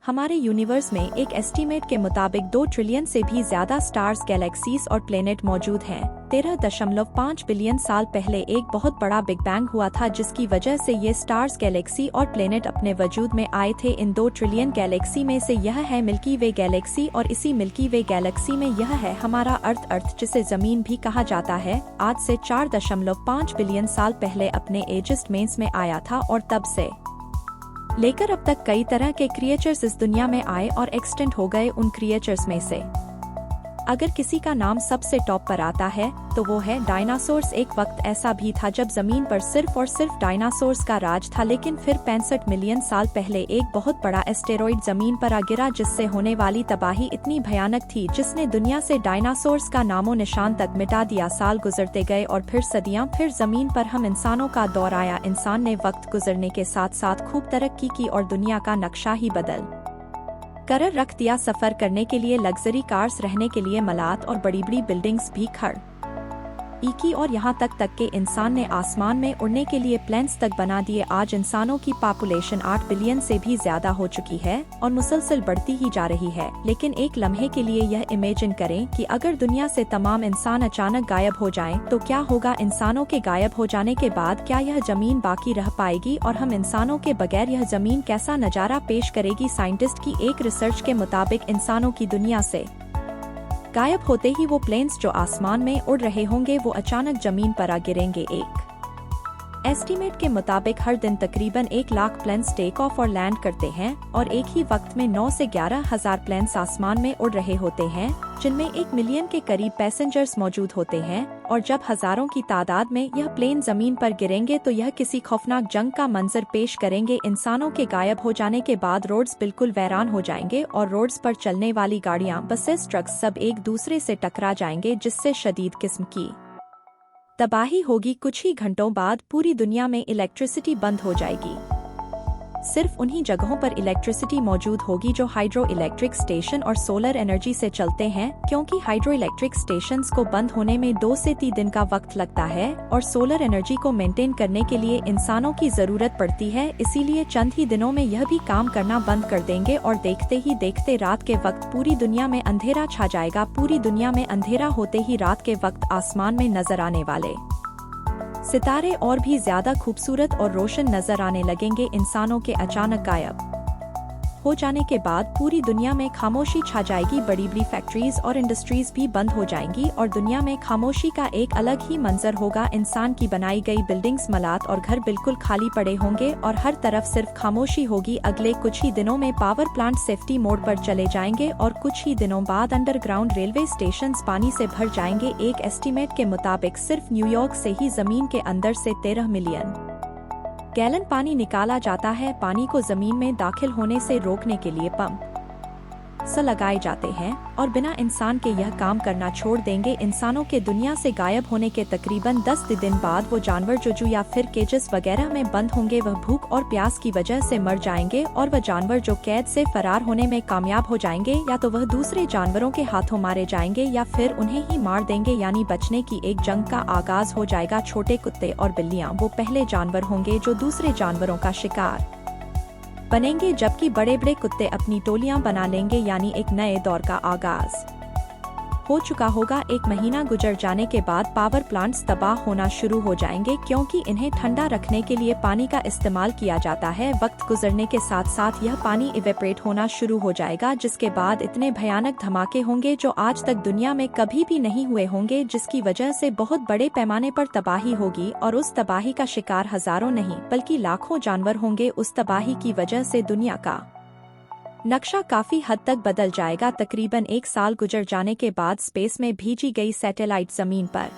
हमारे यूनिवर्स में एक एस्टीमेट के मुताबिक 2 ट्रिलियन से भी ज्यादा स्टार्स, गैलेक्सीज और प्लेनेट मौजूद हैं। 13.5 बिलियन साल पहले एक बहुत बड़ा बिग बैंग हुआ था, जिसकी वजह से ये स्टार्स, गैलेक्सी और प्लेनेट अपने वजूद में आए थे। इन 2 ट्रिलियन गैलेक्सी में से यह है मिल्की वे गैलेक्सी, और इसी मिल्की वे गैलेक्सी में यह है हमारा अर्थ, जिसे जमीन भी कहा जाता है। आज से 4.5 बिलियन साल पहले अपने एजिस्ट मेंस में आया था, और तब से लेकर अब तक कई तरह के क्रिएचर्स इस दुनिया में आए और एक्सटेंट हो गए। उन क्रिएचर्स में से अगर किसी का नाम सबसे टॉप पर आता है तो वो है डायनासोर्स। एक वक्त ऐसा भी था जब जमीन पर सिर्फ और सिर्फ डायनासोर्स का राज था, लेकिन फिर 65 मिलियन साल पहले एक बहुत बड़ा एस्टेरॉइड जमीन पर आ गिरा, जिससे होने वाली तबाही इतनी भयानक थी जिसने दुनिया से डायनासोर्स का नामो निशान तक मिटा दिया। साल गुजरते गए और फिर सदियां, फिर जमीन पर हम इंसानों का दौर आया। इंसान ने वक्त गुजरने के साथ साथ खूब तरक्की की और दुनिया का नक्शा ही बदल कर रख दिया। सफर करने के लिए लग्जरी कार्स, रहने के लिए मलात और बड़ी बड़ी बिल्डिंग्स भी खड़ की, और यहाँ तक के इंसान ने आसमान में उड़ने के लिए प्लेन्स तक बना दिए। आज इंसानों की पॉपुलेशन 8 बिलियन से भी ज्यादा हो चुकी है और मुसलसल बढ़ती ही जा रही है। लेकिन एक लम्हे के लिए यह इमेजिन करें कि अगर दुनिया से तमाम इंसान अचानक गायब हो जाएं, तो क्या होगा। इंसानों के गायब हो जाने के बाद क्या यह जमीन बाकी रह पाएगी, और हम इंसानों के बगैर यह जमीन कैसा नजारा पेश करेगी। साइंटिस्ट की एक रिसर्च के मुताबिक इंसानों की दुनिया से गायब होते ही वो प्लेन्स जो आसमान में उड़ रहे होंगे वो अचानक जमीन पर आ गिरेंगे। एक एस्टीमेट के मुताबिक हर दिन तकरीबन 1 लाख प्लेन्स टेक ऑफ और लैंड करते हैं, और एक ही वक्त में 9 से 11 हजार प्लेन्स आसमान में उड़ रहे होते हैं, जिनमें 1 मिलियन के करीब पैसेंजर्स मौजूद होते हैं। और जब हजारों की तादाद में यह प्लेन जमीन पर गिरेंगे तो यह किसी खौफनाक जंग का मंजर पेश करेंगे। इंसानों के गायब हो जाने के बाद रोड्स बिल्कुल वीरान हो जाएंगे और रोड्स पर चलने वाली गाड़ियां, बसेस, ट्रक्स सब एक दूसरे से टकरा जाएंगे, जिससे शदीद किस्म की तबाही होगी। कुछ ही घंटों बाद पूरी दुनिया में इलेक्ट्रिसिटी बंद हो जाएगी। सिर्फ उन्हीं जगहों पर इलेक्ट्रिसिटी मौजूद होगी जो हाइड्रो इलेक्ट्रिक स्टेशन और सोलर एनर्जी से चलते हैं, क्योंकि हाइड्रो इलेक्ट्रिक स्टेशंस को बंद होने में 2 से 3 दिन का वक्त लगता है और सोलर एनर्जी को मेंटेन करने के लिए इंसानों की जरूरत पड़ती है। इसीलिए चंद ही दिनों में यह भी काम करना बंद कर देंगे और देखते ही देखते रात के वक्त पूरी दुनिया में अंधेरा छा जाएगा। पूरी दुनिया में अंधेरा होते ही रात के वक्त आसमान में नजर आने वाले सितारे और भी ज्यादा खूबसूरत और रोशन नजर आने लगेंगे। इंसानों के अचानक गायब हो जाने के बाद पूरी दुनिया में खामोशी छा जाएगी। बड़ी बड़ी फैक्ट्रीज और इंडस्ट्रीज भी बंद हो जाएंगी और दुनिया में खामोशी का एक अलग ही मंजर होगा। इंसान की बनाई गई बिल्डिंग्स, मलात और घर बिल्कुल खाली पड़े होंगे और हर तरफ सिर्फ खामोशी होगी। अगले कुछ ही दिनों में पावर प्लांट सेफ्टी मोड पर चले जाएंगे और कुछ ही दिनों बाद अंडरग्राउंड रेलवे स्टेशंस पानी से भर जाएंगे। एक एस्टीमेट के मुताबिक सिर्फ न्यूयॉर्क से ही जमीन के अंदर से 13 मिलियन गैलन पानी निकाला जाता है। पानी को जमीन में दाखिल होने से रोकने के लिए पंप लगाए जाते हैं और बिना इंसान के यह काम करना छोड़ देंगे। इंसानों के दुनिया से गायब होने के तकरीबन 10 दिन बाद वो जानवर जो जू या फिर केजेस वगैरह में बंद होंगे, वह भूख और प्यास की वजह से मर जाएंगे, और वह जानवर जो कैद से फरार होने में कामयाब हो जाएंगे, या तो वह दूसरे जानवरों के हाथों मारे जाएंगे या फिर उन्हें ही मार देंगे। यानी बचने की एक जंग का आगाज हो जाएगा। छोटे कुत्ते और बिल्लियाँ वो पहले जानवर होंगे जो दूसरे जानवरों का शिकार बनेंगे, जबकि बड़े बड़े कुत्ते अपनी टोलियां बना लेंगे। यानी एक नए दौर का आगाज हो चुका होगा। 1 महीना गुजर जाने के बाद पावर प्लांट्स तबाह होना शुरू हो जाएंगे, क्योंकि इन्हें ठंडा रखने के लिए पानी का इस्तेमाल किया जाता है। वक्त गुजरने के साथ साथ यह पानी इवेपरेट होना शुरू हो जाएगा, जिसके बाद इतने भयानक धमाके होंगे जो आज तक दुनिया में कभी भी नहीं हुए होंगे, जिसकी वजह से बहुत बड़े पैमाने पर तबाही होगी। और उस तबाही का शिकार हजारों नहीं बल्कि लाखों जानवर होंगे। उस तबाही की वजह से दुनिया का नक्शा काफी हद तक बदल जाएगा। तकरीबन 1 साल गुजर जाने के बाद स्पेस में भेजी गई सैटेलाइट जमीन पर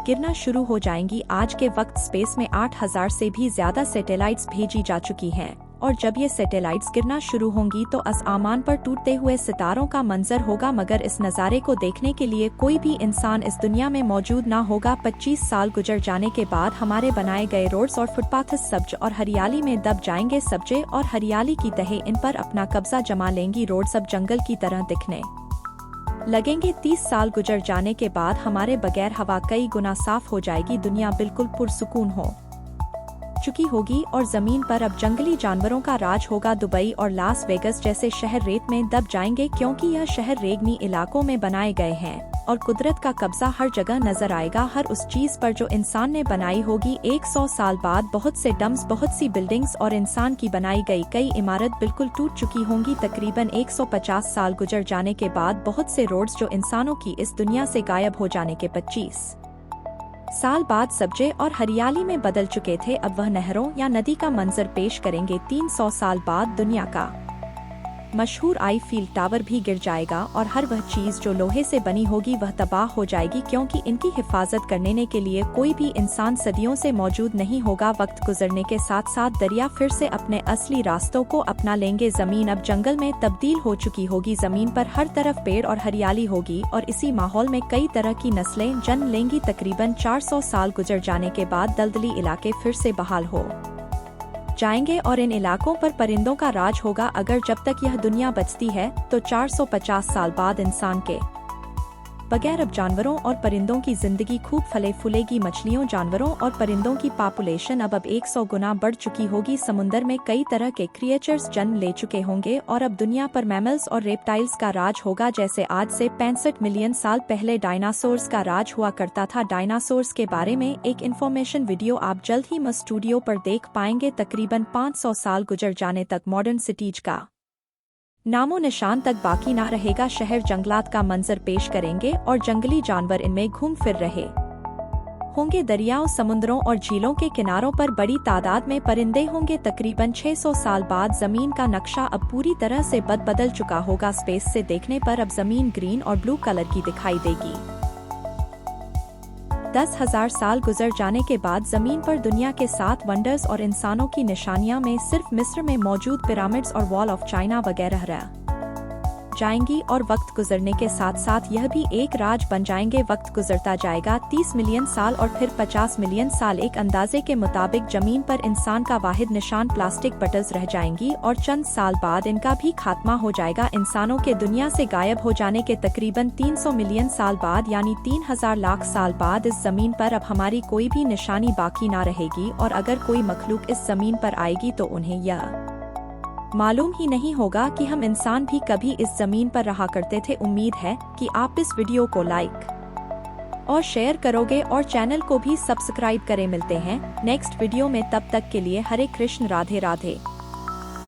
गिरना शुरू हो जाएंगी। आज के वक्त स्पेस में 8000 से भी ज्यादा सैटेलाइट्स भेजी जा चुकी हैं, और जब ये सैटेलाइट्स गिरना शुरू होंगी तो आसमान पर टूटते हुए सितारों का मंजर होगा, मगर इस नज़ारे को देखने के लिए कोई भी इंसान इस दुनिया में मौजूद ना होगा। 25 साल गुजर जाने के बाद हमारे बनाए गए रोड्स और फुटपाथ्स सब्ज और हरियाली में दब जाएंगे। सब्जे और हरियाली की तहें इन पर अपना कब्जा जमा लेंगी। रोड सब जंगल की तरह दिखने लगेंगे। 30 साल गुजर जाने के बाद हमारे बगैर हवा कई गुना साफ हो जाएगी। दुनिया बिल्कुल पुरसुकून हो चुकी होगी और जमीन पर अब जंगली जानवरों का राज होगा। दुबई और लास वेगस जैसे शहर रेत में दब जाएंगे क्योंकि यह शहर रेगनी इलाकों में बनाए गए हैं और कुदरत का कब्जा हर जगह नजर आएगा, हर उस चीज पर जो इंसान ने बनाई होगी। 100 साल बाद बहुत से डम्स, बहुत सी बिल्डिंग्स और इंसान की बनाई गई कई इमारत बिल्कुल टूट चुकी होंगी। तकरीबन 150 साल गुजर जाने के बाद बहुत से रोड्स जो इंसानों की इस दुनिया से गायब हो जाने के 25 साल बाद सब्जे और हरियाली में बदल चुके थे, अब वह नहरों या नदी का मंजर पेश करेंगे। 300 साल बाद दुनिया का मशहूर आईफील टावर भी गिर जाएगा और हर वह चीज जो लोहे से बनी होगी वह तबाह हो जाएगी क्योंकि इनकी हिफाजत करने के लिए कोई भी इंसान सदियों से मौजूद नहीं होगा। वक्त गुजरने के साथ साथ दरिया फिर से अपने असली रास्तों को अपना लेंगे। जमीन अब जंगल में तब्दील हो चुकी होगी, जमीन पर हर तरफ पेड़ और हरियाली होगी और इसी माहौल में कई तरह की नस्लें जन्म लेंगी। तकरीबन 400 साल गुजर जाने के बाद दलदली इलाके फिर से बहाल हो जाएंगे और इन इलाकों पर परिंदों का राज होगा। अगर जब तक यह दुनिया बचती है तो 450 साल बाद इंसान के बगैर अब जानवरों और परिंदों की जिंदगी खूब फले फूलेगी। मछलियों, जानवरों और परिंदों की पॉपुलेशन अब 100 गुना बढ़ चुकी होगी। समुद्र में कई तरह के क्रिएचर्स जन्म ले चुके होंगे और अब दुनिया पर मैमल्स और रेप्टाइल्स का राज होगा। जैसे आज से 65 मिलियन साल पहले डायनासोर्स का राज हुआ करता था। डायनासोर्स के बारे में एक इन्फॉर्मेशन वीडियो आप जल्द ही मस स्टूडियो पर देख पाएंगे। तकरीबन 500 साल गुजर जाने तक मॉडर्न सिटीज का नामो निशान तक बाकी ना रहेगा। शहर जंगलात का मंजर पेश करेंगे और जंगली जानवर इनमें घूम फिर रहे होंगे। दरियाओं, समुद्रों और झीलों के किनारों पर बड़ी तादाद में परिंदे होंगे। तकरीबन 600 साल बाद जमीन का नक्शा अब पूरी तरह से बदल चुका होगा। स्पेस से देखने पर अब जमीन ग्रीन और ब्लू कलर की दिखाई देगी। 10,000 साल गुजर जाने के बाद जमीन पर दुनिया के 7 वंडर्स और इंसानों की निशानियां में सिर्फ मिस्र में मौजूद पिरामिड्स और वॉल ऑफ चाइना वगैरह रह जाएंगी और वक्त गुजरने के साथ साथ यह भी एक राज बन जाएंगे। वक्त गुजरता जाएगा, 30 मिलियन साल और फिर 50 मिलियन साल। एक अंदाजे के मुताबिक जमीन पर इंसान का वाहिद निशान प्लास्टिक बटल्स रह जाएंगी और चंद साल बाद इनका भी खात्मा हो जाएगा। इंसानों के दुनिया से गायब हो जाने के तकरीबन 300 मिलियन साल बाद यानी 3000 लाख साल बाद इस जमीन पर अब हमारी कोई भी निशानी बाकी ना रहेगी और अगर कोई मखलूक इस जमीन पर आएगी तो उन्हें यह मालूम ही नहीं होगा कि हम इंसान भी कभी इस जमीन पर रहा करते थे। उम्मीद है कि आप इस वीडियो को लाइक और शेयर करोगे और चैनल को भी सब्सक्राइब करें। मिलते हैं नेक्स्ट वीडियो में, तब तक के लिए हरे कृष्ण, राधे राधे।